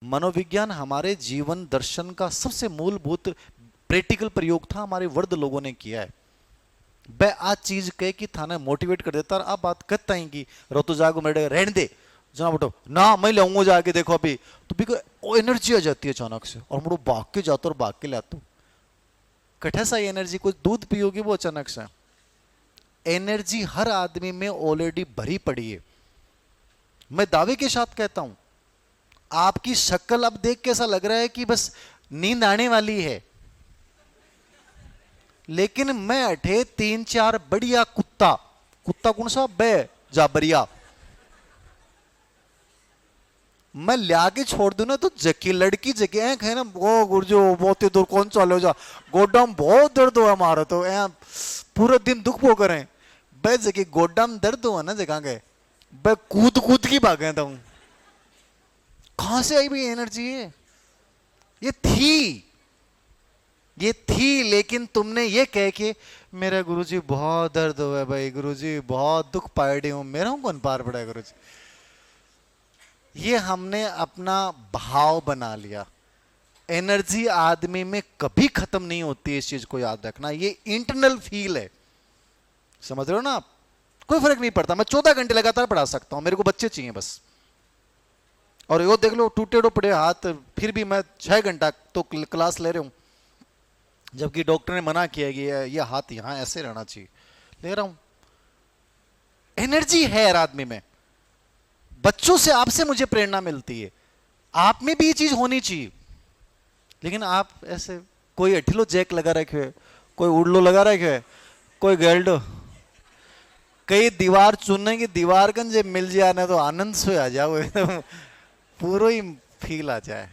मनोविज्ञान हमारे जीवन दर्शन का सबसे मूलभूत प्रैक्टिकल प्रयोग था, हमारे वर्द लोगों ने किया है। वह आज चीज कह कि थाने मोटिवेट कर देता, आप बात कहता है कि रो तो जागो मेरे रहने दे जना बेटो ना मैं लाऊंगा जाके देखो अभी, तो भी एनर्जी आ जाती है अचानक से और मुझे भाग के जाता और भाग के लाता। कठे सा एनर्जी, कुछ दूध पियोगी वो अचानक से एनर्जी हर आदमी में ऑलरेडी भरी पड़ी है। मैं दावे के साथ कहता हूं, आपकी शक्ल अब देख के ऐसा लग रहा है कि बस नींद आने वाली है, लेकिन मैं अठे 3-4 बढ़िया कुत्ता, कुत्ता कौन सा बे जाबरिया, मैं लिया के छोड़ दूं ना तो जकी लड़की जगह है ना वो गुरजो बहुत दूर कौन चलो जा गोडाम बहुत दर्द हुआ हमारा तो पूरा दिन दुख पो करें बे जगह गोडाम दर्द हुआ ना जगह गए बे कूद कूद की भागे था। कहां से आई भाई एनर्जी है? ये थी, ये थी, लेकिन तुमने ये कह के मेरा गुरुजी बहुत दर्द हुआ है भाई, गुरुजी बहुत दुख पाए हूं, मेरा हूं कौन पार पड़ा है गुरुजी। ये हमने अपना भाव बना लिया। एनर्जी आदमी में कभी खत्म नहीं होती है, इस चीज को याद रखना, ये इंटरनल फील है, समझ रहे हो ना आप? कोई फर्क नहीं पड़ता, मैं 14 घंटे लगातार पढ़ा सकता हूं, मेरे को बच्चे चाहिए बस। और यो देख लो टूटे पड़े हाथ, फिर भी मैं 6 घंटा तो क्लास ले रहा हूं, जबकि डॉक्टर ने मना किया कि ये हाथ यहां ऐसे रहना चाहिए, ले रहा हूं। एनर्जी है हर आदमी में, बच्चों से आपसे मुझे प्रेरणा मिलती है, आप में भी ये चीज होनी चाहिए। लेकिन आप ऐसे कोई अठिलो जैक लगा रखे है, कोई उड़लो लगा रखे है, कोई गेल्डो, कई दीवार चुनने की दीवार गंजे मिल जाए तो आनंद से आ जाओ, पूरा ही फील आ जाए।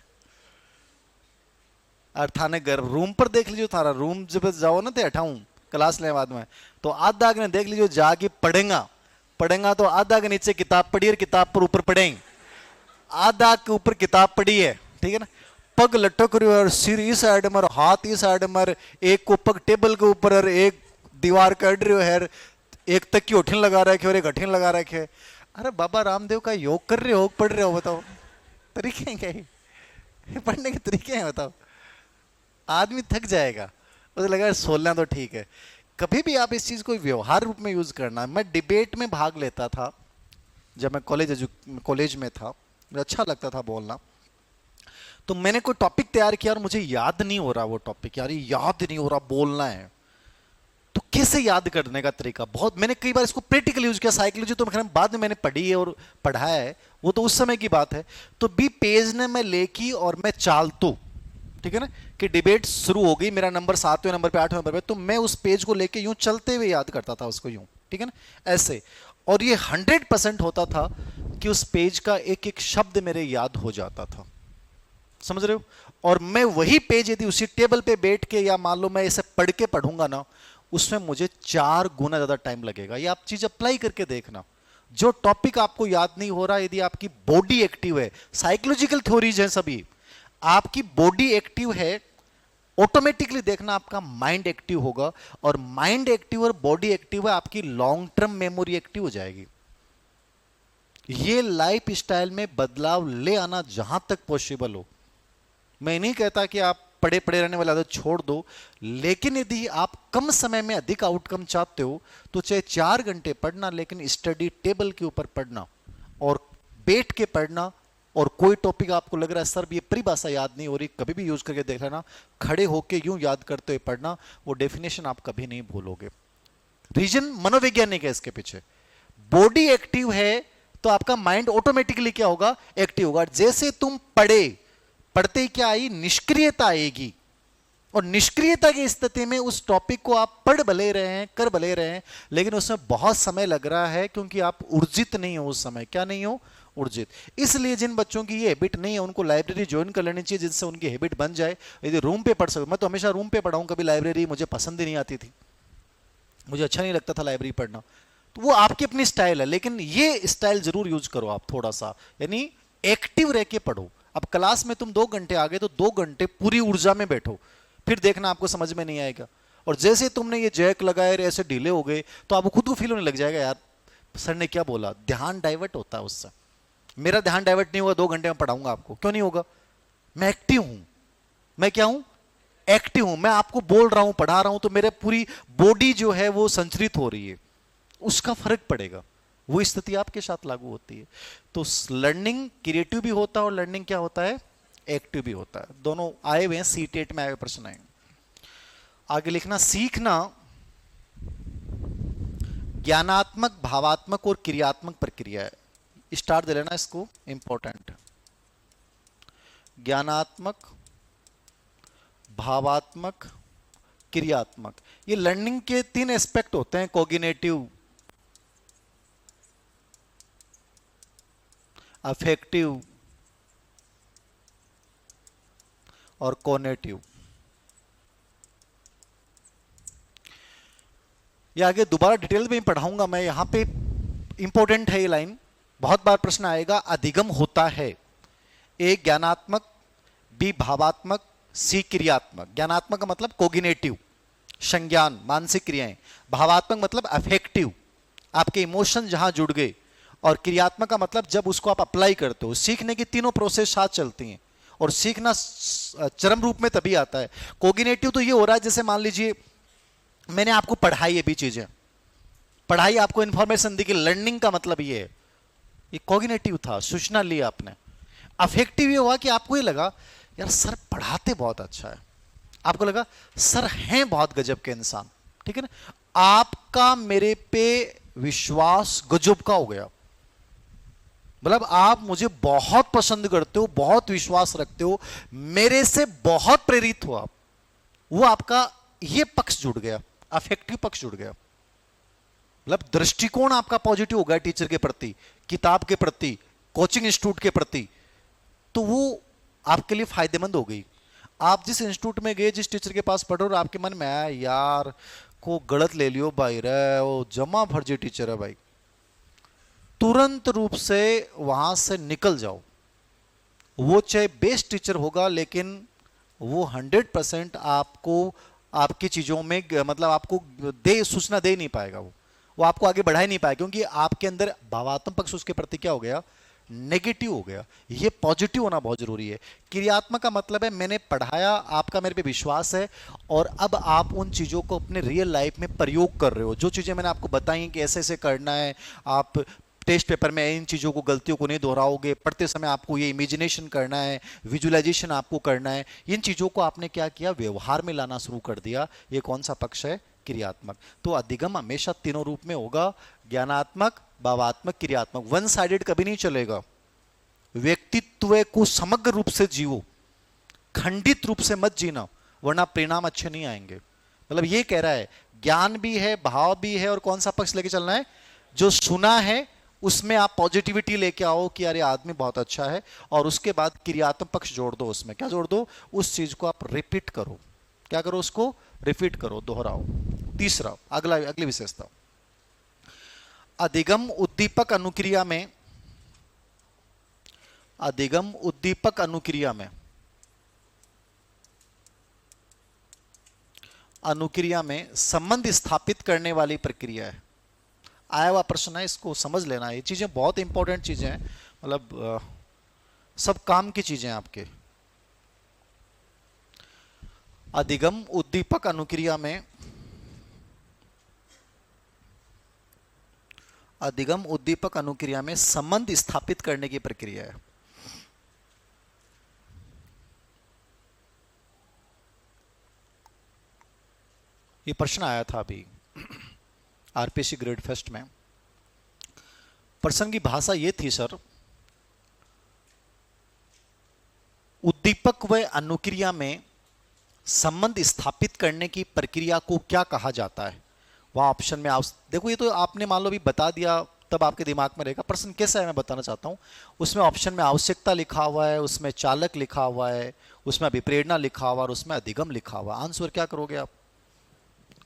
और थाने घर रूम पर देख लीजिए, थारा रूम जब जाओ ना थे अठाऊं क्लास ले बाद में, तो आधा ने देख लीजिए जाके पढ़ेगा तो आधा के नीचे किताब पढ़ी और किताब पर ऊपर पढ़ेंगे, आधा के ऊपर किताब पढ़ी है, ठीक है ना, पग लटक रही और सिर इस साइड में, हाथ इस साइड में, एक को पग टेबल के ऊपर और एक दीवार कट रही है, एक तक की ओठिन लगा रखे और एक अठिन लगा रखे। अरे बाबा रामदेव का योग कर रहे हो पढ़ रहे हो, बताओ तरीके क्या है पढ़ने के तरीके हैं, बताओ। आदमी थक जाएगा, उसे लगा 16 तो ठीक है। कभी भी आप इस चीज को व्यवहार रूप में यूज करना। मैं डिबेट में भाग लेता था जब मैं कॉलेज में था, मुझे अच्छा लगता था बोलना। तो मैंने कोई टॉपिक तैयार किया और मुझे याद नहीं हो रहा वो टॉपिक, यार याद नहीं हो रहा बोलना है, तो कैसे याद करने का तरीका, बहुत मैंने कई बार इसको प्रैक्टिकल यूज किया। साइकोलॉजी तो बाद में मैंने पढ़ी है और पढ़ाया है, वो तो उस समय की बात है। तो बी पेज ने मैं लेकी और मैं चालतू, ठीक है ना, कि डिबेट शुरू हो गई, मेरा नंबर 7वें नंबर पे 8वें नंबर पे, तो मैं उस पेज को लेके यूं चलते हुए याद करता था उसको यूं, ठीक है ना, ऐसे। और ये 100% होता था कि उस पेज का एक एक शब्द मेरे याद हो जाता था, समझ रहे हो? और मैं वही पेज यदि उसी टेबल पे बैठ के या मान लो मैं इसे पढ़ के पढ़ूंगा ना, उसमें मुझे 4 गुना ज्यादा टाइम लगेगा। ये आप चीज अप्लाई करके देखना। जो टॉपिक आपको याद नहीं हो रहा, यदि आपकी बॉडी एक्टिव है, साइकोलॉजिकल थ्योरीज हैं सभी, आपकी बॉडी एक्टिव है, ऑटोमेटिकली देखना आपका माइंड एक्टिव होगा, और माइंड एक्टिव और बॉडी एक्टिव है, आपकी लॉन्ग टर्म मेमोरी एक्टिव हो जाएगी। ये लाइफ स्टाइल में बदलाव ले आना जहां तक पॉसिबल हो। मैं नहीं कहता कि आप पड़े पड़े रहने वाला आदत छोड़ दो, लेकिन यदि आप कम समय में अधिक आउटकम चाहते हो तो चाहे 4 घंटे पढ़ना, लेकिन स्टडी टेबल के ऊपर पढ़ना और बैठ के पढ़ना। और कोई टॉपिक आपको लग रहा है सर ये परिभाषा याद नहीं हो रही, कभी भी यूज करके देख लेना, खड़े होके यूं याद करते हुए पढ़ना, वो डेफिनेशन आप कभी नहीं भूलोगे। रीजन मनोवैज्ञानिक है इसके पीछे। बॉडी एक्टिव है तो आपका माइंड ऑटोमेटिकली क्या होगा, एक्टिव होगा। जैसे तुम पढ़ते ही क्या आई, निष्क्रियता आएगी, और निष्क्रियता की स्थिति में उस टॉपिक को आप पढ़ भले रहे हैं, कर भले रहे हैं, लेकिन उसमें बहुत समय लग रहा है, क्योंकि आप ऊर्जित नहीं हो उस समय। क्या नहीं हो? ऊर्जित। इसलिए जिन बच्चों की ये हैबिट नहीं है उनको लाइब्रेरी ज्वाइन कर लेनी चाहिए, जिससे उनकी हैबिट बन जाए। यदि रूम पे पढ़ सको, मैं तो हमेशा रूम पे पढ़ा हूं, कभी लाइब्रेरी मुझे पसंद ही नहीं आती थी, मुझे अच्छा नहीं लगता था लाइब्रेरी पढ़ना। तो वो आपकी अपनी स्टाइल है, लेकिन ये स्टाइल जरूर यूज करो आप थोड़ा सा, यानी एक्टिव रह के पढ़ो। अब क्लास में तुम 2 घंटे आ गए तो 2 घंटे पूरी ऊर्जा में बैठो, फिर देखना आपको समझ में नहीं आएगा। और जैसे तुमने ये जैक लगाए ऐसे ढीले हो गए तो आपको खुद को फील होने लग जाएगा, यार सर ने क्या बोला, ध्यान डाइवर्ट होता है उससे। मेरा ध्यान डाइवर्ट नहीं होगा, 2 घंटे में पढ़ाऊंगा आपको, क्यों नहीं होगा? मैं एक्टिव हूं। मैं क्या हूं? एक्टिव हूं। मैं आपको बोल रहा हूं, पढ़ा रहा हूं, तो मेरे पूरी बॉडी जो है वो संचरित हो रही है, उसका फर्क पड़ेगा। वो स्थिति आपके साथ लागू होती है। तो लर्निंग क्रिएटिव भी होता है और लर्निंग क्या होता है? एक्टिव भी होता है। दोनों आए हुए हैं, सीटेट में आए हुए प्रश्न आए। आगे लिखना, सीखना ज्ञानात्मक, भावात्मक और क्रियात्मक प्रक्रिया है। स्टार दे लेना इसको, इंपॉर्टेंट। ज्ञानात्मक, भावात्मक, क्रियात्मक, ये लर्निंग के 3 एस्पेक्ट होते हैं, कोग्निटिव, अफेक्टिव और कॉग्निटिव। ये आगे दोबारा डिटेल में पढ़ाऊंगा मैं, यहां पे इंपॉर्टेंट है ये लाइन, बहुत बार प्रश्न आएगा। अधिगम होता है ए ज्ञानात्मक, बी भावात्मक, सी क्रियात्मक। ज्ञानात्मक का मतलब कोग्निटिव, संज्ञान, मानसिक क्रियाएं। भावात्मक मतलब अफेक्टिव, आपके इमोशन जहां जुड़ गए। और क्रियात्मक का मतलब जब उसको आप अप्लाई करते हो। सीखने की तीनों प्रोसेस साथ चलती हैं, और सीखना चरम रूप में तभी आता है। कोग्निटिव तो ये हो रहा है, जैसे मान लीजिए मैंने आपको पढ़ाई, ये भी चीजें पढ़ाई, आपको इंफॉर्मेशन दी कि लर्निंग का मतलब ये है, ये कोग्निटिव था, सूचना ली आपने। अफेक्टिव ये हुआ कि आपको ये लगा यार सर पढ़ाते बहुत अच्छा है, आपको लगा सर हैं बहुत गजब के इंसान, ठीक है ना, आपका मेरे पे विश्वास गजब का हो गया। मतलब आप मुझे बहुत पसंद करते हो, बहुत विश्वास रखते हो, मेरे से बहुत प्रेरित हो आप, वो आपका ये पक्ष जुड़ गया, अफेक्टिव पक्ष जुड़ गया। मतलब दृष्टिकोण आपका पॉजिटिव हो गया टीचर के प्रति, किताब के प्रति, कोचिंग इंस्टीट्यूट के प्रति, तो वो आपके लिए फायदेमंद हो गई। आप जिस इंस्टीट्यूट में गए, जिस टीचर के पास पढ़ो, और आपके मन में आया यार को गलत ले लियो भाई रे, वो जमा फर्जी टीचर है भाई, तुरंत रूप से वहां से निकल जाओ। वो चाहे बेस्ट टीचर होगा, लेकिन वो 100% आपको आपकी चीजों में मतलब आपको सूचना दे नहीं पाएगा, वो आपको आगे बढ़ा ही नहीं पाएगा, क्योंकि आपके अंदर भावात्मक पक्ष उसके प्रति क्या हो गया? नेगेटिव हो गया। ये पॉजिटिव होना बहुत जरूरी है। क्रियात्मक का मतलब है मैंने पढ़ाया, आपका मेरे पे विश्वास है, और अब आप उन चीजों को अपने रियल लाइफ में प्रयोग कर रहे हो। जो चीजें मैंने आपको बताई कि ऐसे ऐसे करना है, आप टेस्ट पेपर में इन चीज़ों को, गलतियों को नहीं दोहराओगे, पढ़ते समय आपको ये इमेजिनेशन करना है, विजुअलाइजेशन आपको करना है, इन चीज़ों को आपने क्या किया? व्यवहार में लाना शुरू कर दिया। ये कौन सा पक्ष है? क्रियात्मक। तो अधिगम हमेशा तीनों रूप में होगा, ज्ञानात्मक, भावात्मक, क्रियात्मक। वन साइडेड कभी नहीं चलेगा। व्यक्तित्व को समग्र रूप से जीवो, खंडित रूप से मत जीना, वरना परिणाम अच्छे नहीं आएंगे। मतलब ये कह रहा है ज्ञान भी है, भाव भी है, और कौन सा पक्ष लेके चलना है? जो सुना है उसमें आप पॉजिटिविटी लेके आओ कि यार ये आदमी बहुत अच्छा है, और उसके बाद क्रियात्मक पक्ष जोड़ दो। उसमें क्या जोड़ दो? उस चीज को आप रिपीट करो। क्या करो? उसको रिपीट करो, दोहराओ। तीसरा, अगली विशेषता, अधिगम उद्दीपक अनुक्रिया में, अधिगम उद्दीपक अनुक्रिया में, अनुक्रिया में संबंध स्थापित करने वाली प्रक्रिया है। आया हुआ प्रश्न है, इसको समझ लेना। ये चीजें बहुत इंपॉर्टेंट चीजें हैं, मतलब सब काम की चीजें हैं आपके। अधिगम उद्दीपक अनुक्रिया में, अधिगम उद्दीपक अनुक्रिया में संबंध स्थापित करने की प्रक्रिया है। ये प्रश्न आया था अभी आरपीसी ग्रेड फेस्ट में। प्रश्न की भाषा ये थी, सर उद्दीपक व अनुक्रिया में संबंध स्थापित करने की प्रक्रिया को क्या कहा जाता है? वह ऑप्शन में देखो, ये तो आपने मान लो भी बता दिया, तब आपके दिमाग में रहेगा। प्रश्न कैसा है मैं बताना चाहता हूं। उसमें ऑप्शन में आवश्यकता लिखा हुआ है, उसमें चालक लिखा हुआ है, उसमें अभिप्रेरणा लिखा हुआ है, और उसमें अधिगम लिखा हुआ। आंसर क्या करोगे आप?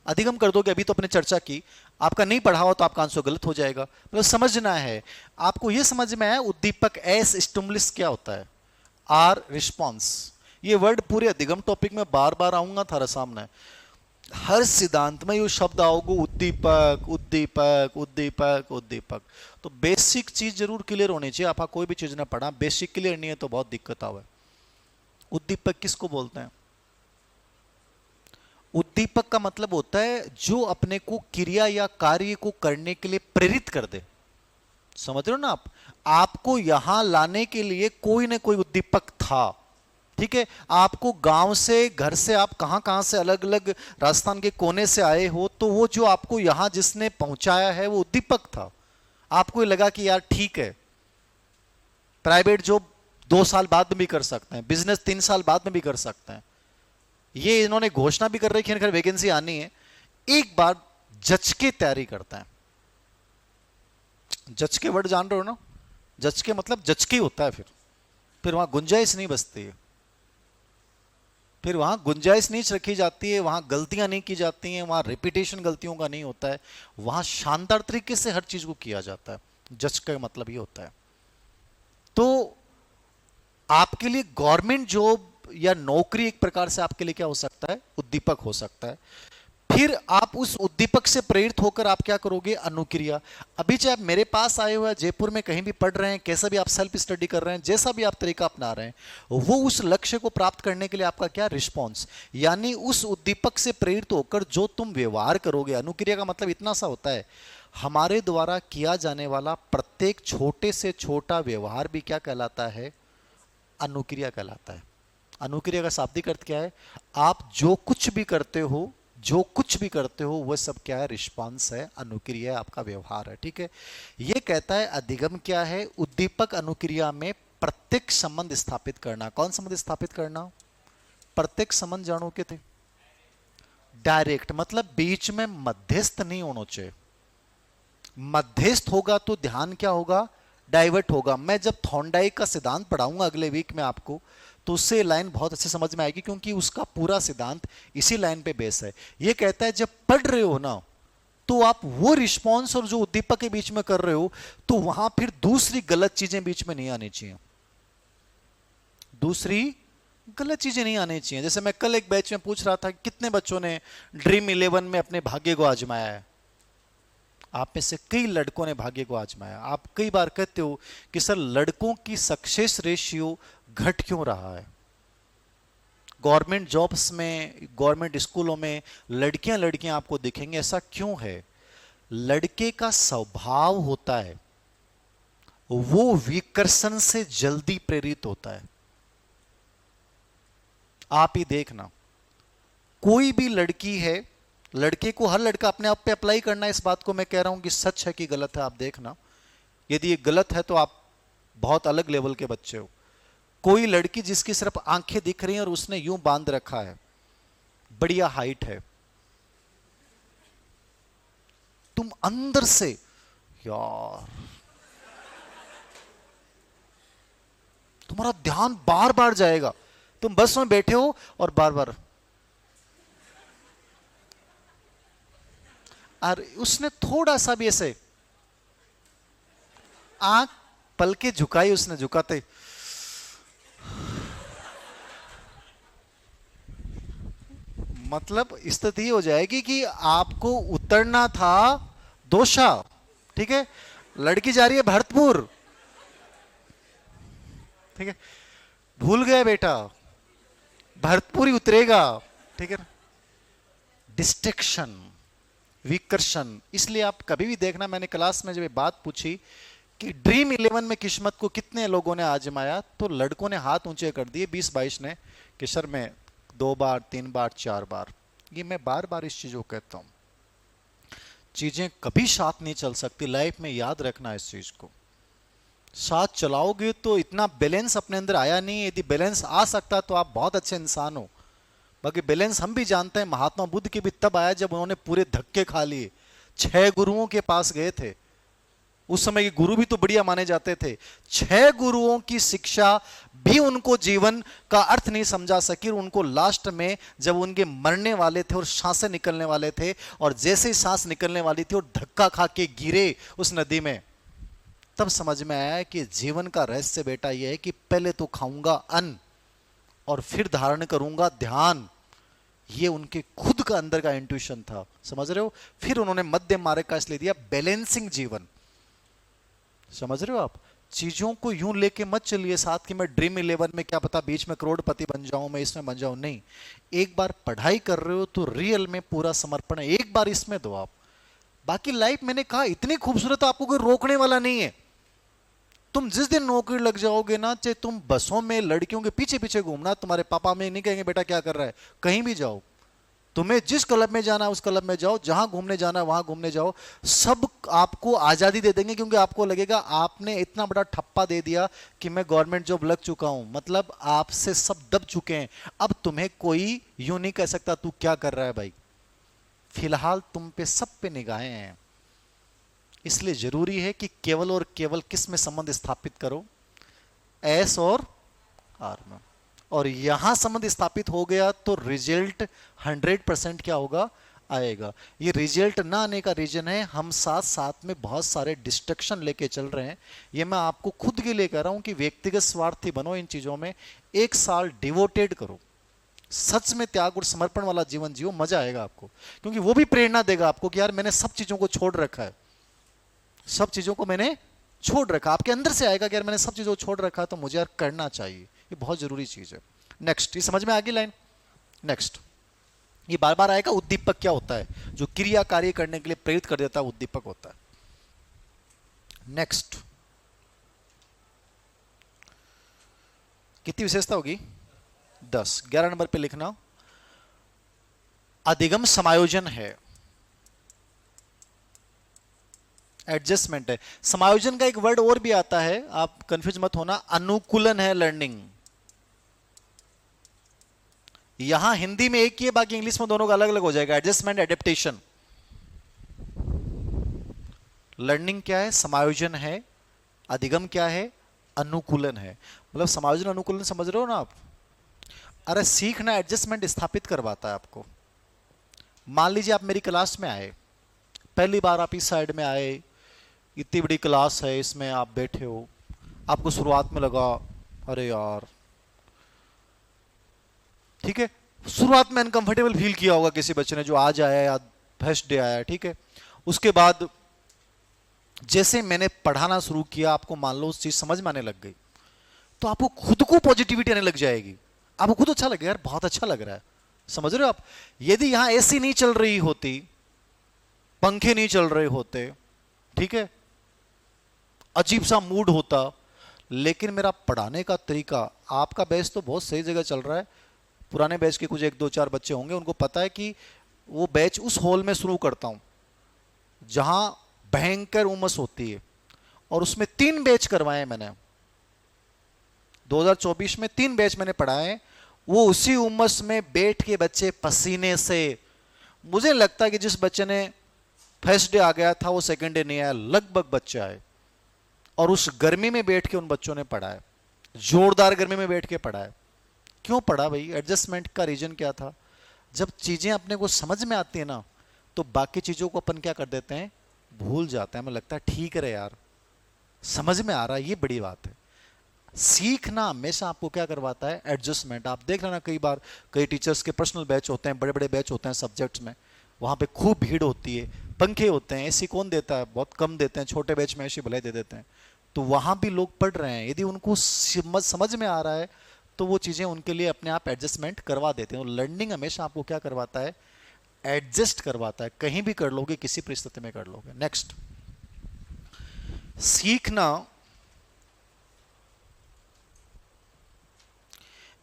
अधिगम कर दोगे। अभी तो अपने चर्चा की, आपका नहीं पढ़ा हुआ तो आपका आंसर गलत हो जाएगा। मतलब समझना है आपको, ये समझ में आया उद्दीपक एस स्टिमुलस क्या होता है, आर रिस्पॉन्स। ये वर्ड पूरे अधिगम टॉपिक में बार बार आऊंगा थारा सामने। हर सिद्धांत में ये शब्द आओगे, उद्दीपक उद्दीपक उद्दीपक उद्दीपक। तो बेसिक चीज जरूर क्लियर होनी चाहिए। आप कोई भी चीज ना पढ़ा, बेसिक क्लियर नहीं है तो बहुत दिक्कत आवे। उद्दीपक किसको बोलते हैं? उद्दीपक का मतलब होता है जो अपने को क्रिया या कार्य को करने के लिए प्रेरित कर दे। समझ रहे हो ना आप? आपको यहां लाने के लिए कोई ना कोई उद्दीपक था, ठीक है। आपको गांव से, घर से, आप कहां कहां से अलग अलग राजस्थान के कोने से आए हो, तो वो जो आपको यहां जिसने पहुंचाया है वो उद्दीपक था। आपको लगा कि यार ठीक है, प्राइवेट जॉब 2 साल बाद में भी कर सकते हैं, बिजनेस 3 साल बाद में भी कर सकते हैं। ये इन्होंने घोषणा भी कर रही है कि वैकेंसी आनी है। एक बार जज के तैयारी करता है। जज के वर्ड जान रहे हो ना? जज के मतलब जज के होता है। फिर वहां गुंजाइश नहीं बचती है, फिर वहां गुंजाइश नहीं रखी जाती है, वहां गलतियां नहीं की जाती हैं, वहां रिपीटेशन गलतियों का नहीं होता है, वहां शानदार तरीके से हर चीज को किया जाता है। जज का मतलब ये होता है। तो आपके लिए गवर्नमेंट जॉब या नौकरी एक प्रकार से आपके लिए क्या हो सकता है? उद्दीपक हो सकता है। फिर आप उस उद्दीपक से प्रेरित होकर आप क्या करोगे? अनुक्रिया। अभी चाहे आप मेरे पास आए हुए जयपुर में कहीं भी पढ़ रहे हैं, कैसा भी आप सेल्फ स्टडी कर रहे हैं, जैसा भी आप तरीका अपना रहे हैं, वो उस लक्ष्य को प्राप्त करने के लिए आपका क्या रिस्पॉन्स, यानी उस उद्दीपक से प्रेरित होकर जो तुम व्यवहार करोगे। अनुक्रिया का मतलब इतना सा होता है, हमारे द्वारा किया जाने वाला प्रत्येक छोटे से छोटा व्यवहार भी क्या कहलाता है? अनुक्रिया कहलाता है। अनुक्रिया का शाब्दिक अर्थ क्या है? आप जो कुछ भी करते हो, जो कुछ भी करते हो वह सब क्या है? रिस्पांस है, अनुक्रिया है, आपका व्यवहार है, ठीक है। यह कहता है अधिगम क्या है? उद्दीपक अनुक्रिया में प्रत्येक संबंध स्थापित करना। कौन संबंध स्थापित करना? प्रत्येक संबंध जानो के थे डायरेक्ट, मतलब बीच में मध्यस्थ नहीं होना चाहिए। मध्यस्थ होगा तो ध्यान क्या होगा? डाइवर्ट होगा। मैं जब थॉर्नडाइक का सिद्धांत पढ़ाऊंगा अगले वीक में आपको, तो उससे लाइन बहुत अच्छे समझ में आएगी, क्योंकि उसका पूरा सिद्धांत इसी लाइन पे बेस है। ये कहता है जब पढ़ रहे हो ना, तो आप वो रिस्पॉन्स और जो उद्दीपक के बीच में कर रहे हो, तो वहां फिर दूसरी गलत चीजें बीच में नहीं आनी चाहिए। दूसरी गलत चीजें नहीं आनी चाहिए। जैसे मैं कल एक बैच में पूछ रहा था, कितने बच्चों ने ड्रीम 11 में अपने भाग्य को आजमाया है? आप में से कई लड़कों ने भाग्य को आजमाया। आप कई बार कहते हो कि सर लड़कों की सक्सेस रेशियो घट क्यों रहा है? गवर्नमेंट जॉब्स में, गवर्नमेंट स्कूलों में लड़कियां लड़कियां आपको दिखेंगे, ऐसा क्यों है? लड़के का स्वभाव होता है वो विकर्षण से जल्दी प्रेरित होता है। आप ही देखना, कोई भी लड़की है, लड़के को हर लड़का अपने आप पे अप्लाई करना, इस बात को मैं कह रहा हूं कि सच है कि गलत है, आप देखना। यदि ये गलत है तो आप बहुत अलग लेवल के बच्चे हो। कोई लड़की जिसकी सिर्फ आंखें दिख रही हैं और उसने यूं बांध रखा है, बढ़िया हाइट है, तुम अंदर से यार, तुम्हारा ध्यान बार बार जाएगा। तुम बस में बैठे हो और बार बार, और उसने थोड़ा सा भी ऐसे आंख पलके झुकाई, उसने झुकाते मतलब स्थिति हो जाएगी कि आपको उतरना था दोषा, ठीक है। लड़की जा रही है भरतपुर, ठीक है, भूल गया बेटा, भरतपुर ही उतरेगा, ठीक है। डिस्ट्रैक्शन, विकर्षण। इसलिए आप कभी भी देखना, मैंने क्लास में जब ये बात पूछी कि ड्रीम 11 में किस्मत को कितने लोगों ने आजमाया, तो लड़कों ने हाथ ऊंचे कर दिए 20-22 ने कि सर मैं 2 बार 3 बार 4 बार। ये मैं बार बार इस चीज को कहता हूं, चीजें कभी साथ नहीं चल सकती लाइफ में, याद रखना इस चीज को। साथ चलाओगे तो इतना बैलेंस अपने अंदर आया नहीं। यदि बैलेंस आ सकता तो आप बहुत अच्छे इंसान हो। बाकी बैलेंस हम भी जानते हैं, महात्मा बुद्ध के भी तब आया जब उन्होंने पूरे धक्के खा लिए। 6 गुरुओं के पास गए थे, उस समय के गुरु भी तो बढ़िया माने जाते थे। 6 गुरुओं की शिक्षा भी उनको जीवन का अर्थ नहीं समझा सकी। उनको लास्ट में जब उनके मरने वाले थे और सांसें निकलने वाले थे, और जैसे ही सांस निकलने वाली थी और धक्का खा के गिरे उस नदी में, तब समझ में आया कि जीवन का रहस्य बेटा यह है कि पहले तो खाऊंगा अन्न और फिर धारण करूंगा ध्यान। ये उनके खुद का अंदर का इंट्यूशन था, समझ रहे हो। फिर उन्होंने मध्यम मार्ग का इसलिए दिया, बैलेंसिंग जीवन, समझ रहे हो आप। चीजों को यूं लेके मत चलिए साथ कि मैं ड्रीम 11 में क्या पता बीच में करोड़पति बन जाऊं, मैं इसमें बन जाऊं, नहीं। एक बार पढ़ाई कर रहे हो तो रियल में पूरा समर्पण है, एक बार इसमें दो आप। बाकी लाइफ मैंने कहा इतनी खूबसूरत, आपको कोई रोकने वाला नहीं है। तुम जिस दिन नौकरी लग जाओगे ना, चाहे तुम बसों में लड़कियों के पीछे पीछे घूमना, तुम्हारे पापा में नहीं कहेंगे बेटा क्या कर रहा है, कहीं भी जाओ, तुम्हें जिस क्लब में जाना है उस क्लब में जाओ, जहां घूमने जाना है वहां घूमने जाओ, सब आपको आजादी दे देंगे, क्योंकि आपको लगेगा आपने इतना बड़ा ठप्पा दे दिया कि मैं गवर्नमेंट जॉब लग चुका हूं, मतलब आपसे सब दब चुके हैं, अब तुम्हें कोई यूं नहीं कह सकता तू क्या कर रहा है भाई। फिलहाल तुम पे सब पे निगाहें हैं, इसलिए जरूरी है कि केवल और केवल किस में संबंध स्थापित करो, एस और आर में। और यहां संबंध स्थापित हो गया तो रिजल्ट 100% क्या होगा, आएगा। ये रिजल्ट ना आने का रीजन है हम साथ साथ में बहुत सारे डिस्ट्रक्शन लेके चल रहे हैं। ये मैं आपको खुद के लिए कह रहा हूं कि व्यक्तिगत स्वार्थी बनो इन चीजों में, एक साल डिवोटेड करो, सच में त्याग और समर्पण वाला जीवन जियो, मजा आएगा आपको, क्योंकि वो भी प्रेरणा देगा आपको कि यार मैंने सब चीजों को छोड़ रखा है, सब चीजों को मैंने छोड़ रखा। आपके अंदर से आएगा कि यार मैंने सब चीजों को छोड़ रखा है तो मुझे यार करना चाहिए, ये बहुत जरूरी चीज है। नेक्स्ट, ये समझ में आ गई लाइन। नेक्स्ट, ये बार बार आएगा, उद्दीपक क्या होता है, जो क्रिया कार्य करने के लिए प्रेरित कर देता है, उद्दीपक होता है। नेक्स्ट, कितनी विशेषता होगी, 10। 11 नंबर पे लिखना, अधिगम समायोजन है, एडजस्टमेंट है। समायोजन का एक वर्ड और भी आता है, आप कंफ्यूज मत होना, अनुकूलन है लर्निंग। यहां हिंदी में एक ही है, बाकी इंग्लिश में दोनों का अलग अलग हो जाएगा, एडजस्टमेंट एडेप्टेशन। लर्निंग क्या है, समायोजन है, अधिगम क्या है, अनुकूलन है। मतलब समायोजन अनुकूलन समझ रहे हो ना आप। अरे सीखना एडजस्टमेंट स्थापित करवाता है आपको। मान लीजिए आप मेरी क्लास में आए, पहली बार आप इस साइड में आए, इतनी बड़ी क्लास है, इसमें आप बैठे हो, आपको शुरुआत में लगा अरे यार, ठीक है, शुरुआत में अनकंफर्टेबल फील किया होगा किसी बच्चे ने जो आज आया या फर्स्ट डे आया, ठीक है। उसके बाद जैसे मैंने पढ़ाना शुरू किया, आपको मान लो उस चीज समझ में आने लग गई, तो आपको खुद को पॉजिटिविटी आने लग जाएगी, आपको खुद अच्छा लगेगा, यार बहुत अच्छा लग रहा है, समझ रहे हो आप। यदि यहां एसी नहीं चल रही होती, पंखे नहीं चल रहे होते, ठीक है, अजीब सा मूड होता, लेकिन मेरा पढ़ाने का तरीका, आपका बैच तो बहुत सही जगह चल रहा है, पुराने बैच के कुछ 1-2-4 बच्चे होंगे, उनको पता है कि वो बैच उस हॉल में शुरू करता हूं जहां भयंकर उमस होती है, और उसमें 3 बैच करवाए मैंने, 2024 में 3 बैच मैंने पढ़ाए। वो उसी उमस में बैठ के बच्चे पसीने से, मुझे लगता है कि जिस बच्चे ने फर्स्ट डे आ गया था वो सेकंड डे नहीं आया, लगभग बच्चे आए, और उस गर्मी में बैठ के उन बच्चों ने पढ़ा है, जोरदार गर्मी में बैठ के पढ़ा है। क्यों पढ़ा भाई, एडजस्टमेंट का रीजन क्या था। जब चीजें अपने को समझ में आती है ना, तो बाकी चीजों को अपन क्या कर देते हैं, भूल जाते हैं। हमें लगता है ठीक है यार, समझ में आ रहा है, ये बड़ी बात है। सीखना हमेशा आपको क्या करवाता है, एडजस्टमेंट। आप देख लेना, कई बार कई टीचर्स के पर्सनल बैच होते हैं, बड़े बड़े बैच होते हैं सब्जेक्ट्स में, वहां पे खूब भीड़ होती है, पंखे होते हैं, एसी कौन देता है, बहुत कम देते हैं, छोटे बैच में एसी भले दे देते हैं, तो वहां भी लोग पढ़ रहे हैं। यदि उनको समझ में आ रहा है तो वो चीजें उनके लिए अपने आप एडजस्टमेंट करवा देते हैं। लर्निंग हमेशा आपको क्या करवाता है, एडजस्ट करवाता है, कहीं भी कर लोगे, किसी परिस्थिति में कर लोगे। नेक्स्ट, सीखना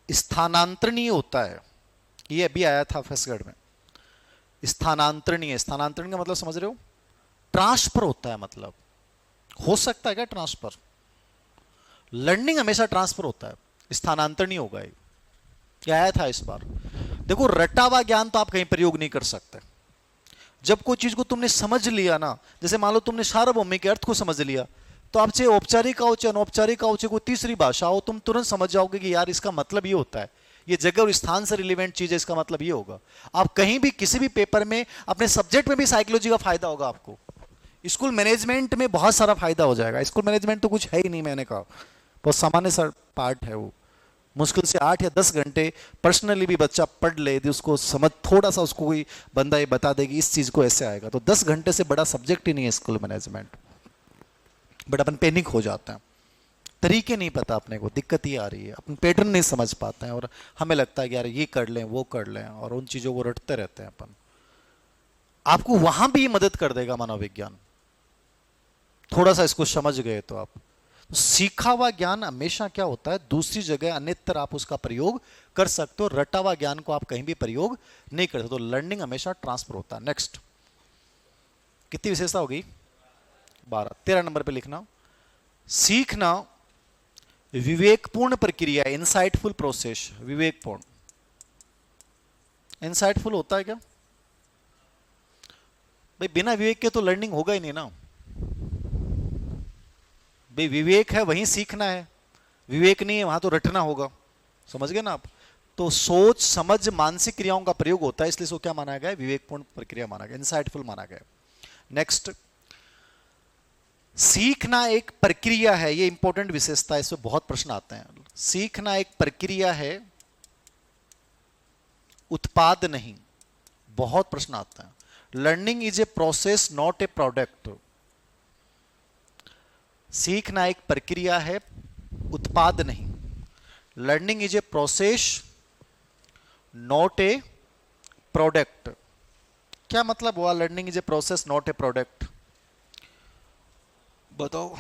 स्थानांतरणीय होता है, ये अभी आया था फसगढ़ में, स्थानांतरणीय। स्थानांतरण का मतलब समझ रहे हो, ट्रांसफर होता है, मतलब हो सकता है क्या ट्रांसफर, लर्निंग हमेशा ट्रांसफर होता है, स्थानांतरणीय होगा। ये आया था इस बार। देखो रटा हुआ ज्ञान तो आप कहीं प्रयोग नहीं कर सकते। जब कोई चीज को तुमने समझ लिया ना, जैसे मान लो तुमने सार्वभौमिक के अर्थ को समझ लिया, तो आप चाहे औपचारिक हो चाहे अनौपचारिक हो चाहे कोई तीसरी भाषा हो, तुम तुरंत समझ जाओगे कि यार इसका मतलब ये होता है, ये जगह और स्थान से रिलेवेंट चीज है, इसका मतलब ये होगा। आप कहीं भी किसी भी पेपर में अपने सब्जेक्ट में भी साइकोलॉजी का फायदा होगा आपको। स्कूल मैनेजमेंट में बहुत सारा फायदा हो जाएगा। स्कूल मैनेजमेंट तो कुछ है ही नहीं, मैंने कहा बहुत सामान्य सा पार्ट है वो, मुश्किल से 8 या 10 घंटे पर्सनली भी बच्चा पढ़ ले, यदि उसको समझ थोड़ा सा, उसको कोई बंदा ये बता देगी इस चीज को ऐसे आएगा, तो 10 घंटे से बड़ा सब्जेक्ट ही नहीं है school management. But upon panic हो जाते हैं, तरीके नहीं पता अपने को, दिक्कत ये आ रही है, अपन पैटर्न नहीं समझ पाते हैं और हमें लगता है कि यार ये कर लें वो कर लें, और उन चीजों को रटते रहते हैं अपन। आपको वहां भी मदद कर देगा मनोविज्ञान, थोड़ा सा इसको समझ गए तो आप। सीखा हुआ ज्ञान हमेशा क्या होता है, दूसरी जगह अन्यत्र आप उसका प्रयोग कर सकते हो, रटा हुआ ज्ञान को आप कहीं भी प्रयोग नहीं कर सकते। तो लर्निंग हमेशा ट्रांसफर होता है। नेक्स्ट, कितनी विशेषता होगी? 12। 13 नंबर पे लिखना, सीखना विवेकपूर्ण प्रक्रिया, इंसाइटफुल प्रोसेस। विवेकपूर्ण, इंसाइटफुल होता है क्या भाई? बिना विवेक के तो लर्निंग होगा ही नहीं ना भाई। विवेक है वहीं सीखना है, विवेक नहीं है वहां तो रटना होगा। समझ गए ना आप? तो सोच समझ मानसिक क्रियाओं का प्रयोग होता है, इसलिए इसको क्या माना गया? विवेकपूर्ण प्रक्रिया माना गया, इंसाइटफुल माना गया। नेक्स्ट, सीखना एक प्रक्रिया है, ये इंपॉर्टेंट विशेषता है, इसमें बहुत प्रश्न आते हैं। सीखना एक प्रक्रिया है, उत्पाद नहीं। बहुत प्रश्न आते हैं। Learning is a process not a product. सीखना एक प्रक्रिया है, उत्पाद नहीं। Learning is a process not a product. क्या मतलब हुआ learning is a process not a product? बताओ।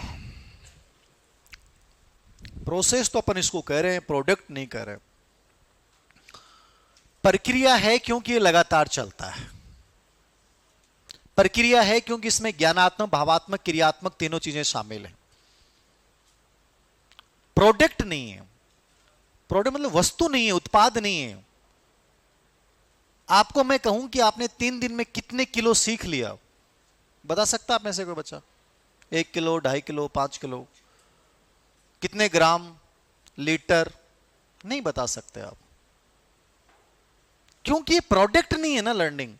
प्रोसेस तो अपन इसको कह रहे हैं, प्रोडक्ट नहीं कह रहे। प्रक्रिया है क्योंकि ये लगातार चलता है। प्रक्रिया है क्योंकि इसमें ज्ञानात्मक, भावात्मक, क्रियात्मक तीनों चीजें शामिल हैं। प्रोडक्ट नहीं है। प्रोडक्ट मतलब वस्तु नहीं है, उत्पाद नहीं है। आपको मैं कहूं कि आपने 3 दिन में कितने किलो सीख लिया, बता सकता आप में से कोई बच्चा? 1 किलो, 2.5 किलो, 5 किलो, कितने ग्राम, लीटर? नहीं बता सकते आप, क्योंकि ये प्रोडक्ट नहीं है ना लर्निंग,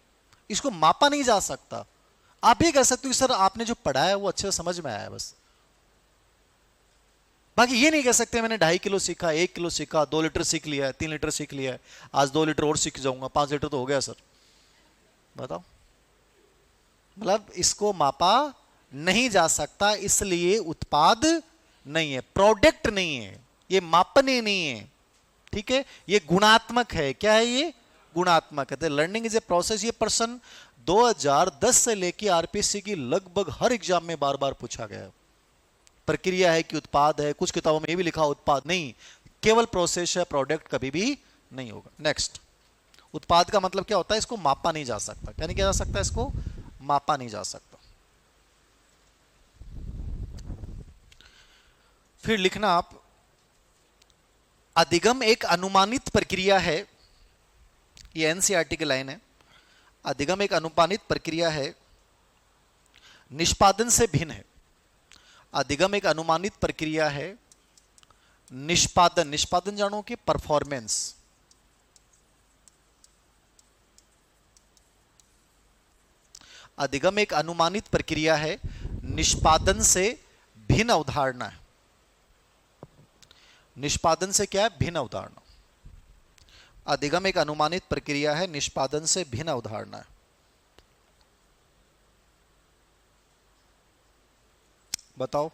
इसको मापा नहीं जा सकता। आप ये कह सकते हो कि सर आपने जो पढ़ा है वो अच्छे से समझ में आया है बस। बाकी ये नहीं कह सकते मैंने 2.5 किलो सीखा, 1 किलो सीखा, 2 लीटर सीख लिया है, 3 लीटर सीख लिया है, आज 2 लीटर और सीख जाऊंगा, 5 लीटर तो हो गया सर। बताओ, मतलब इसको मापा नहीं जा सकता, इसलिए उत्पाद नहीं है, प्रोडक्ट नहीं है, ये मापनीय नहीं है। ठीक है, ये गुणात्मक है। क्या है ये? गुणात्मक है। Learning is a process. ये प्रश्न 2010 से लेकर आरपीएससी की लगभग हर एग्जाम में बार बार पूछा गया। प्रक्रिया है कि उत्पाद है? कुछ किताबों में ये भी लिखा उत्पाद नहीं, केवल प्रोसेस है, प्रोडक्ट कभी भी नहीं होगा। नेक्स्ट, उत्पाद का मतलब क्या होता है? इसको मापा नहीं जा सकता। क्या नहीं किया जा सकता? इसको मापा नहीं जा सकता। फिर लिखना आप, अधिगम एक अनुमानित प्रक्रिया है। ये एनसीईआरटी की लाइन है। अधिगम एक अनुमानित प्रक्रिया है, निष्पादन से भिन्न है। अधिगम एक अनुमानित प्रक्रिया है, निष्पादन, निष्पादन जानो कि परफॉर्मेंस। अधिगम एक अनुमानित प्रक्रिया है, निष्पादन से भिन्न अवधारणा है। निष्पादन से क्या है? भिन्न अवधारणा। अधिगम एक अनुमानित प्रक्रिया है, निष्पादन से भिन्न अवधारणा है। बताओ।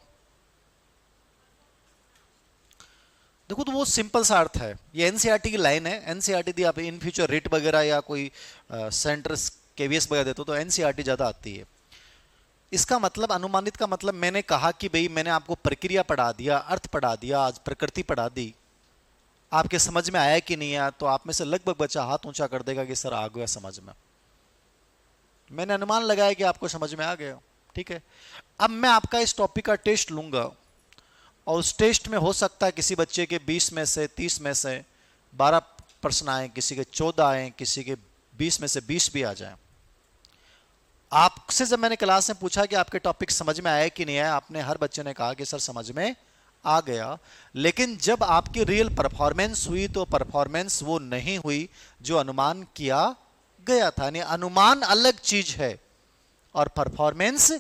देखो, तो वो सिंपल सा अर्थ है। ये एनसीईआरटी की लाइन है। एनसीईआरटी दी आप इन फ्यूचर रिट वगैरह या कोई सेंटर केवीएस वगैरह देते हो तो एनसीईआरटी ज्यादा आती है। इसका मतलब, अनुमानित का मतलब, मैंने कहा कि भाई मैंने आपको प्रक्रिया पढ़ा दिया, अर्थ पढ़ा दिया, आज प्रकृति पढ़ा दी, आपके समझ में आया कि नहीं आया? तो आप में से लगभग बच्चा हाथ ऊंचा कर देगा कि सर आ गया समझ में। मैंने अनुमान लगाया कि आपको समझ में आ गया। ठीक है, अब मैं आपका इस टॉपिक का टेस्ट लूंगा और उस टेस्ट में हो सकता है किसी बच्चे के 20 में से 30 में से 12 प्रश्न आए, किसी के 14 आए, किसी के 20 में से 20 भी आ जाए। आपसे जब मैंने क्लास में पूछा कि आपके टॉपिक समझ में आया कि नहीं आया, आपने हर बच्चे ने कहा कि सर समझ में आ गया। लेकिन जब आपकी रियल परफॉर्मेंस हुई तो परफॉर्मेंस वो नहीं हुई जो अनुमान किया गया था। यानी अनुमान अलग चीज है और परफॉर्मेंस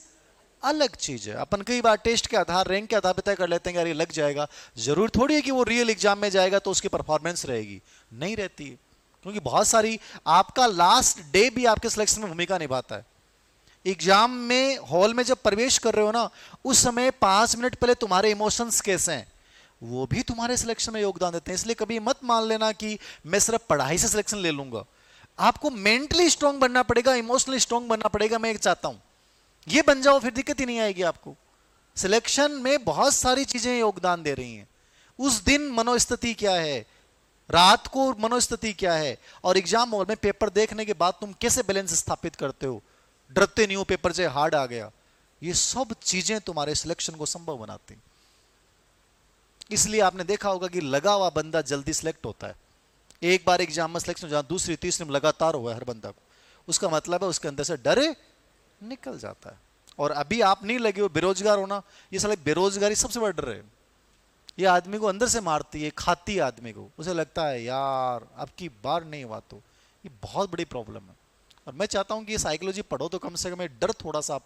अलग चीज है। अपन कई बार टेस्ट के आधार, रैंक के आधार पर तय कर लेते हैं कि यार ये लग जाएगा। जरूर थोड़ी है कि वो रियल एग्जाम में जाएगा तो उसकी परफॉर्मेंस रहेगी, नहीं रहती है। क्योंकि बहुत सारी, आपका लास्ट डे भी आपके सिलेक्शन में भूमिका निभाता है। एग्जाम में हॉल में जब प्रवेश कर रहे हो ना, उस समय 5 मिनट पहले तुम्हारे इमोशंस कैसे हैं वो भी तुम्हारे सिलेक्शन में योगदान देते हैं। इसलिए कभी मत मान लेना कि मैं सिर्फ पढ़ाई से सिलेक्शन ले लूंगा। आपको मेंटली स्ट्रांग बनना पड़ेगा, इमोशनली स्ट्रांग बनना पड़ेगा। मैं एक चाहता हूं ये बन जाओ, फिर दिक्कत ही नहीं आएगी आपको। सिलेक्शन में बहुत सारी चीजें योगदान दे रही हैं। उस दिन मनोस्थिति क्या है, रात को मनोस्थिति क्या है, और एग्जाम हॉल में पेपर देखने के बाद तुम कैसे बैलेंस स्थापित करते हो, डरते नहीं हो पेपर से हार्ड आ गया। ये सब चीजें तुम्हारे सिलेक्शन को संभव बनाती। इसलिए आपने देखा होगा कि लगा हुआ बंदा जल्दी सिलेक्ट होता है। एक बार एग्जाम में सिलेक्शन जहां दूसरी तीसरी में लगातार हुआ है हर बंदा को, उसका मतलब है उसके अंदर से डरे निकल जाता है। और अभी आप नहीं लगे हो, बेरोजगार होना, ये साले बेरोजगारी सबसे बड़ा डर है। ये आदमी को अंदर से मारती है, खाती है आदमी को। उसे लगता है यार अब की बार नहीं हुआ तो। ये बहुत बड़ी प्रॉब्लम है। और मैं चाहता हूं कि ये साइकोलॉजी पढ़ो तो कम से कम डर थोड़ा सा आप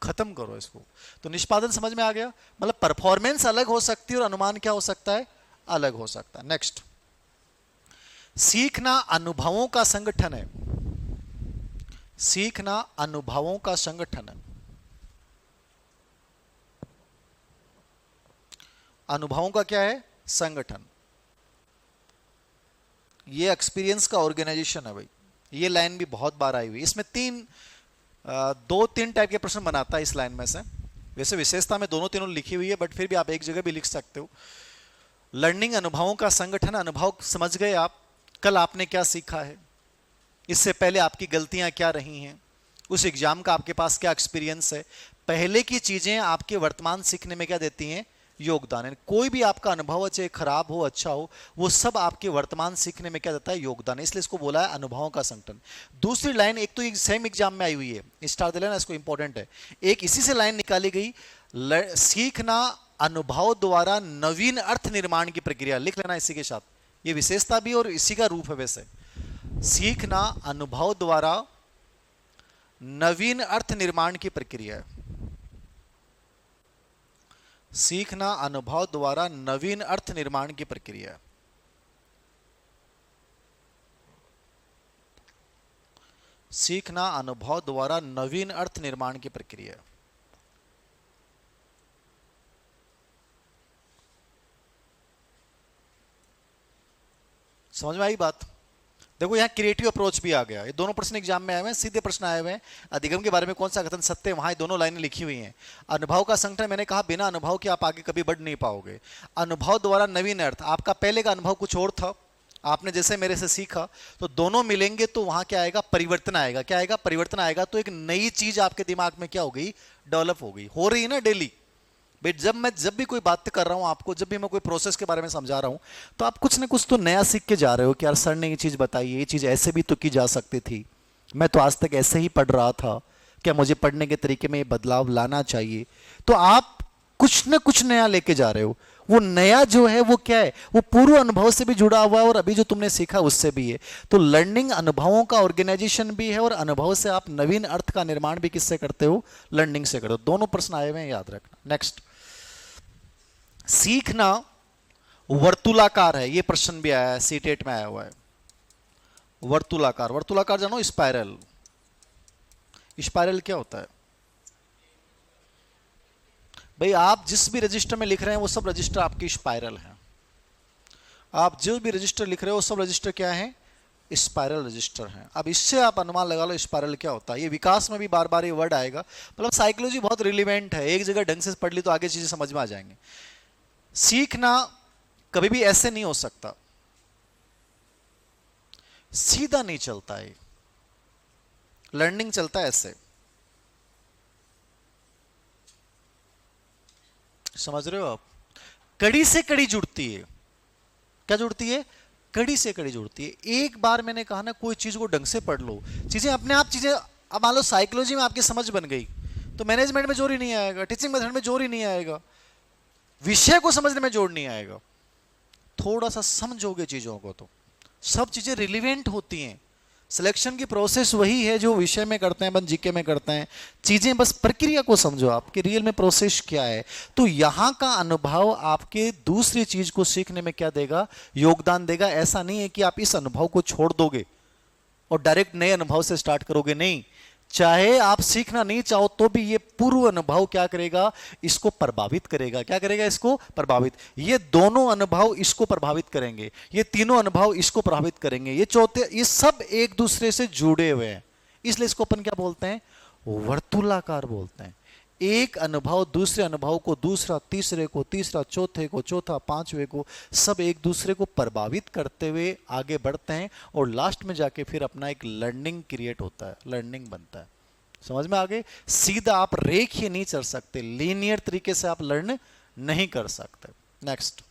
खत्म करो इसको। तो निष्पादन समझ में आ गया। मतलब परफॉर्मेंस अलग हो सकती है और अनुमान क्या हो सकता है, अलग हो सकता है। नेक्स्ट, सीखना अनुभवों का संगठन है। सीखना अनुभवों का संगठन है। अनुभवों का क्या है, संगठन। ये एक्सपीरियंस का ऑर्गेनाइजेशन है भाई। ये लाइन भी बहुत बार आई हुई। इसमें 2-3 टाइप के प्रश्न बनाता है इस लाइन में से। वैसे विशेषता में दोनों तीनों लिखी हुई है, बट फिर भी आप एक जगह भी लिख सकते हो। लर्निंग अनुभवों का संगठन। अनुभव समझ गए आप, कल आपने क्या सीखा है, इससे पहले आपकी गलतियां क्या रही हैं, उस एग्जाम का आपके पास क्या एक्सपीरियंस है। पहले की चीजें आपके वर्तमान सीखने में क्या देती हैं, योगदान है। कोई भी आपका अनुभव चाहे खराब हो अच्छा हो, वो सब आपके वर्तमान सीखने में क्या देता है, योगदान है। इसलिए इसको बोला है अनुभवों का संगठन। दूसरी लाइन, एक तो ये सेम एग्जाम में आई हुई है, स्टार दे लेना, इसको इंपॉर्टेंट है। एक इसी से लाइन निकाली गई, सीखना अनुभव द्वारा नवीन अर्थ निर्माण की प्रक्रिया। लिख लेना इसी के साथ, ये विशेषता भी और इसी का रूप है। वैसे सीखना अनुभव द्वारा नवीन अर्थ निर्माण की प्रक्रिया है। सीखना अनुभव द्वारा नवीन अर्थ निर्माण की प्रक्रिया है। सीखना अनुभव द्वारा नवीन अर्थ निर्माण की प्रक्रिया। समझ में आई बात। देखो यहां क्रिएटिव अप्रोच भी आ गया। ये दोनों प्रश्न एग्जाम में आए हुए हैं, सीधे प्रश्न आए हुए हैं। अधिगम के बारे में कौन सा कथन सत्य है, वहां ये दोनों लाइनें लिखी हुई हैं। अनुभव का संगठन, मैंने कहा बिना अनुभव के आप आगे कभी बढ़ नहीं पाओगे। अनुभव द्वारा नवीन अर्थ, आपका पहले का अनुभव कुछ और था, आपने जैसे मेरे से सीखा, तो दोनों मिलेंगे तो वहां क्या आएगा, परिवर्तन आएगा। क्या आएगा, परिवर्तन आएगा। तो एक नई चीज आपके दिमाग में क्या हो गई, डेवलप हो गई। हो रही है ना डेली। बट जब भी कोई बात कर रहा हूं आपको, जब भी मैं कोई प्रोसेस के बारे में समझा रहा हूं, तो आप कुछ ना कुछ तो नया सीख के जा रहे हो कि यार सर ने ये चीज बताई, ये चीज ऐसे भी तो की जा सकती थी, मैं तो आज तक ऐसे ही पढ़ रहा था, क्या मुझे पढ़ने के तरीके में ये बदलाव लाना चाहिए। तो आप कुछ ना कुछ नया लेके जा रहे हो। वो नया जो है वो क्या है, वो पूर्व अनुभव से भी जुड़ा हुआ है और अभी जो तुमने सीखा उससे भी है। तो लर्निंग अनुभवों का ऑर्गेनाइजेशन भी है और अनुभव से आप नवीन अर्थ का निर्माण भी किससे करते हो, लर्निंग से करते हो। दोनों प्रश्न आए हुए हैं, याद रखना। नेक्स्ट, सीखना वर्तुलाकार है। ये प्रश्न भी आया है, सीटेट में आया हुआ है। वर्तुलाकार, वर्तुलाकार जानो, स्पाइरल। स्पाइरल क्या होता है भाई, आप जिस भी रजिस्टर में लिख रहे हैं वो सब रजिस्टर आपकी स्पाइरल है। आप जो भी रजिस्टर लिख रहे हो वो सब रजिस्टर क्या है, स्पाइरल रजिस्टर है। अब इससे आप अनुमान लगा लो स्पाइरल क्या होता है। ये विकास में भी बार बार ये वर्ड आएगा। मतलब साइकोलॉजी बहुत रिलेवेंट है, एक जगह ढंग से पढ़ ली तो आगे चीजें समझ में आ जाएंगे। सीखना कभी भी ऐसे नहीं हो सकता, सीधा नहीं चलता है। लर्निंग चलता है ऐसे, समझ रहे हो आप। कड़ी से कड़ी जुड़ती है। क्या जुड़ती है, कड़ी से कड़ी जुड़ती है। एक बार मैंने कहा ना, कोई चीज को ढंग से पढ़ लो, चीजें अपने आप चीजें। अब मान लो साइकोलॉजी में आपकी समझ बन गई तो मैनेजमेंट में जोर ही नहीं आएगा, टीचिंग मेथड में जोर ही नहीं आएगा, विषय को समझने में जोर नहीं आएगा। थोड़ा सा समझोगे चीजों को तो सब चीजें रिलेवेंट होती हैं। सिलेक्शन की प्रोसेस वही है जो विषय में करते हैं, बन जीके में करते हैं। चीजें बस प्रक्रिया को समझो आपके रियल में प्रोसेस क्या है। तो यहां का अनुभव आपके दूसरी चीज को सीखने में क्या देगा, योगदान देगा। ऐसा नहीं है कि आप इस अनुभव को छोड़ दोगे और डायरेक्ट नए अनुभव से स्टार्ट करोगे, नहीं। चाहे आप सीखना नहीं चाहो तो भी ये पूर्व अनुभव क्या करेगा, इसको प्रभावित करेगा। क्या करेगा, इसको प्रभावित। ये दोनों अनुभव इसको प्रभावित करेंगे, ये तीनों अनुभव इसको प्रभावित करेंगे, ये चौथे, ये सब एक दूसरे से जुड़े हुए हैं। इसलिए इसको अपन क्या बोलते हैं, वर्तुलाकार बोलते हैं। एक अनुभव दूसरे अनुभव को, दूसरा तीसरे को, तीसरा चौथे को, चौथा पांचवे को, सब एक दूसरे को प्रभावित करते हुए आगे बढ़ते हैं और लास्ट में जाके फिर अपना एक लर्निंग क्रिएट होता है, लर्निंग बनता है। समझ में आ गए। सीधा आप रेखीय नहीं चल सकते, लीनियर तरीके से आप लर्न नहीं कर सकते। नेक्स्ट,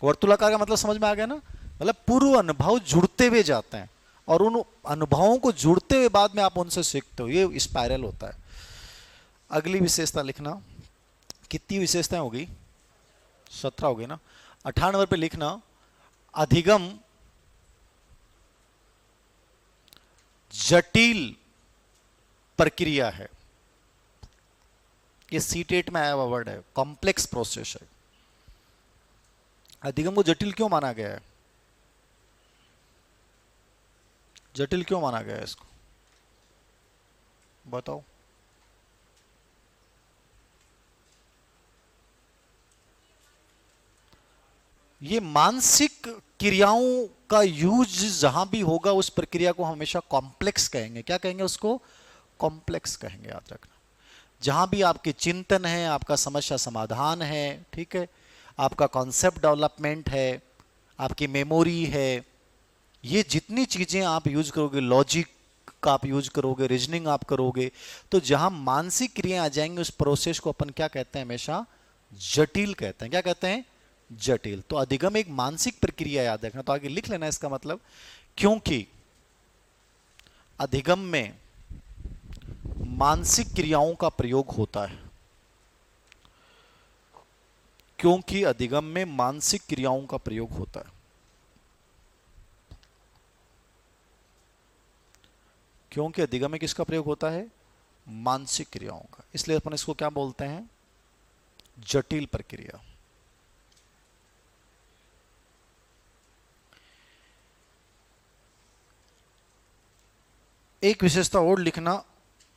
वर्तुलाकार का मतलब समझ में आ गया ना, मतलब पूर्व अनुभव जुड़ते हुए जाते हैं और उन अनुभवों को जुड़ते हुए बाद में आप उनसे सीखते हो, ये स्पाइरल होता है। अगली विशेषता लिखना, कितनी विशेषताएं होगी, 17 हो गई ना। 98 नंबर पे लिखना, अधिगम जटिल प्रक्रिया है। ये सीटेट में आया हुआ वर्ड है, कॉम्प्लेक्स प्रोसेस है। अधिगम को जटिल क्यों माना गया है, जटिल क्यों माना गया है इसको, बताओ। ये मानसिक क्रियाओं का यूज जहां भी होगा उस प्रक्रिया को हमेशा कॉम्प्लेक्स कहेंगे। क्या कहेंगे उसको, कॉम्प्लेक्स कहेंगे, याद रखना। जहां भी आपके चिंतन है, आपका समस्या समाधान है, ठीक है, आपका कॉन्सेप्ट डेवलपमेंट है, आपकी मेमोरी है, ये जितनी चीजें आप यूज करोगे, लॉजिक का आप यूज करोगे, रीजनिंग आप करोगे, तो जहां मानसिक क्रियाएं आ जाएंगे उस प्रोसेस को अपन क्या कहते हैं, हमेशा जटिल कहते हैं। क्या कहते हैं, जटिल। तो अधिगम एक मानसिक प्रक्रिया, याद रखना। तो आगे लिख लेना इसका मतलब, क्योंकि अधिगम में मानसिक क्रियाओं का प्रयोग होता है, क्योंकि अधिगम में मानसिक क्रियाओं का प्रयोग होता है, क्योंकि अधिगम में किसका प्रयोग होता है, मानसिक क्रियाओं का। इसलिए अपन इसको क्या बोलते हैं, जटिल प्रक्रिया। एक विशेषता और लिखना,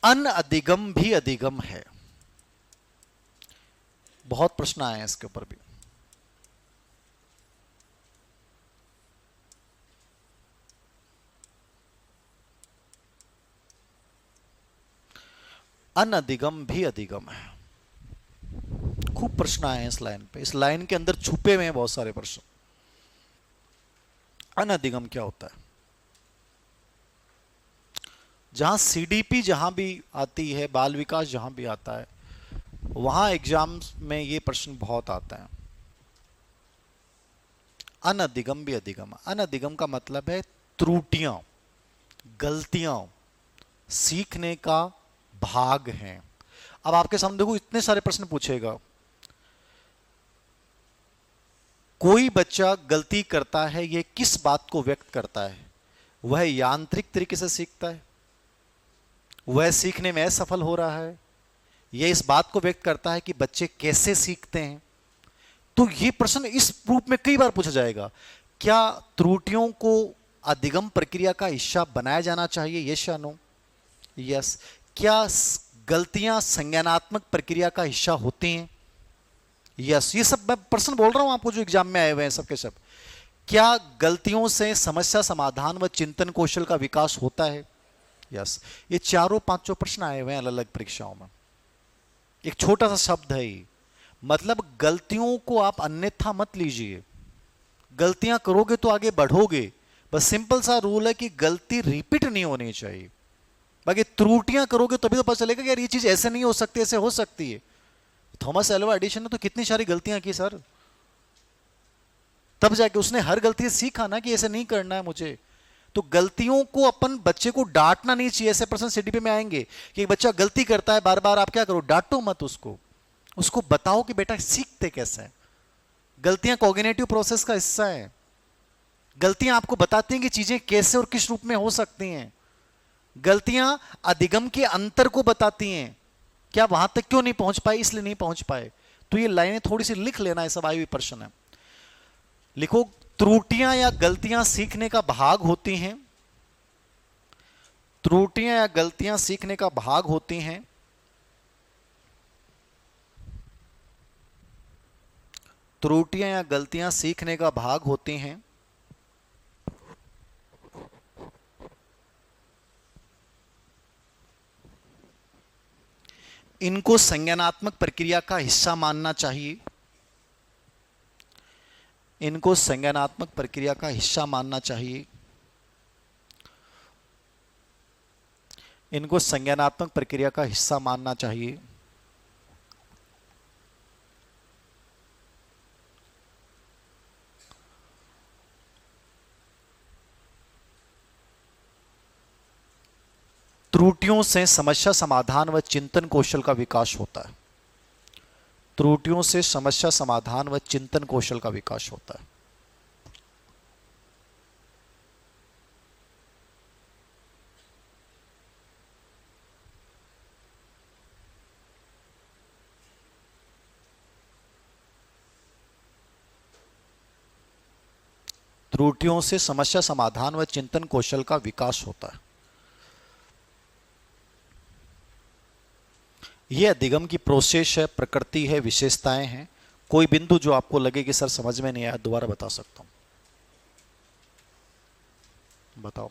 अनअधिगम भी अधिगम है। बहुत प्रश्न आए हैं इसके ऊपर भी। अनअधिगम भी अधिगम है, खूब प्रश्न आए हैं इस लाइन पे। इस लाइन के अंदर छुपे हुए हैं बहुत सारे प्रश्न। अनअधिगम क्या होता है, जहां सीडीपी जहां भी आती है, बाल विकास जहां भी आता है, वहां एग्जाम्स में ये प्रश्न बहुत आते हैं। अनअधिगम भी अधिगम। अनअधिगम का मतलब है त्रुटियां, गलतियां सीखने का भाग हैं। अब आपके सामने देखो, इतने सारे प्रश्न पूछेगा। कोई बच्चा गलती करता है, ये किस बात को व्यक्त करता है, वह यांत्रिक तरीके से सीखता है, वह सीखने में असफल हो रहा है, यह इस बात को व्यक्त करता है कि बच्चे कैसे सीखते हैं। तो यह प्रश्न इस रूप में कई बार पूछा जाएगा, क्या त्रुटियों को अधिगम प्रक्रिया का हिस्सा बनाया जाना चाहिए, यस या नो। यस। क्या गलतियां संज्ञानात्मक प्रक्रिया का हिस्सा होती हैं, यस। ये सब मैं प्रश्न बोल रहा हूं आपको जो एग्जाम में आए हुए हैं सबके सब। क्या गलतियों से समस्या समाधान व चिंतन कौशल का विकास होता है, यस। ये चारों पांचों प्रश्न आए हुए हैं अलग अलग परीक्षाओं में। एक छोटा सा शब्द है ये, मतलब गलतियों को आप अन्यथा मत लीजिए। गलतियां करोगे तो आगे बढ़ोगे, बस सिंपल सा रूल है कि गलती रिपीट नहीं होनी चाहिए। बाकी त्रुटियां करोगे तभी तो पता चलेगा कि यार ये चीज ऐसे नहीं हो सकती, ऐसे हो सकती है। थॉमस एल्वा एडिसन ने तो कितनी सारी गलतियां की सर, तब जाके उसने हर गलती से सीखा ना कि ऐसे नहीं करना है मुझे। तो गलतियों को अपन बच्चे को डांटना नहीं चाहिए। ऐसे प्रश्न सीडीपी में आएंगे कि एक बच्चा गलती करता है बार बार, आप क्या करो, डांटो मत उसको, उसको बताओ कि बेटा सीखते कैसे है। गलतियां कॉग्निटिव प्रोसेस का हिस्सा है। गलतियां आपको बताती हैं कि चीजें कैसे और किस रूप में हो सकती हैं। गलतियां अधिगम के अंतर को बताती हैं कि आप वहां तक क्यों नहीं पहुंच पाए, इसलिए नहीं पहुंच पाए। तो ये लाइनें थोड़ी सी लिख लेना, सब आई हुई प्रश्न है। लिखो, त्रुटियां या गलतियां सीखने का भाग होती हैं। त्रुटियां या गलतियां सीखने का भाग होती हैं। त्रुटियां या गलतियां सीखने का भाग होती हैं। इनको संज्ञानात्मक प्रक्रिया का हिस्सा मानना चाहिए। इनको संज्ञानात्मक प्रक्रिया का हिस्सा मानना चाहिए। इनको संज्ञानात्मक प्रक्रिया का हिस्सा मानना चाहिए। त्रुटियों से समस्या समाधान व चिंतन कौशल का विकास होता है। त्रुटियों से समस्या समाधान व चिंतन कौशल का विकास होता है। त्रुटियों से समस्या समाधान व चिंतन कौशल का विकास होता है। यह अधिगम की प्रोसेस है, प्रकृति है, विशेषताएं हैं। कोई बिंदु जो आपको लगे कि सर समझ में नहीं आया, दोबारा बता सकता हूं, बताओ।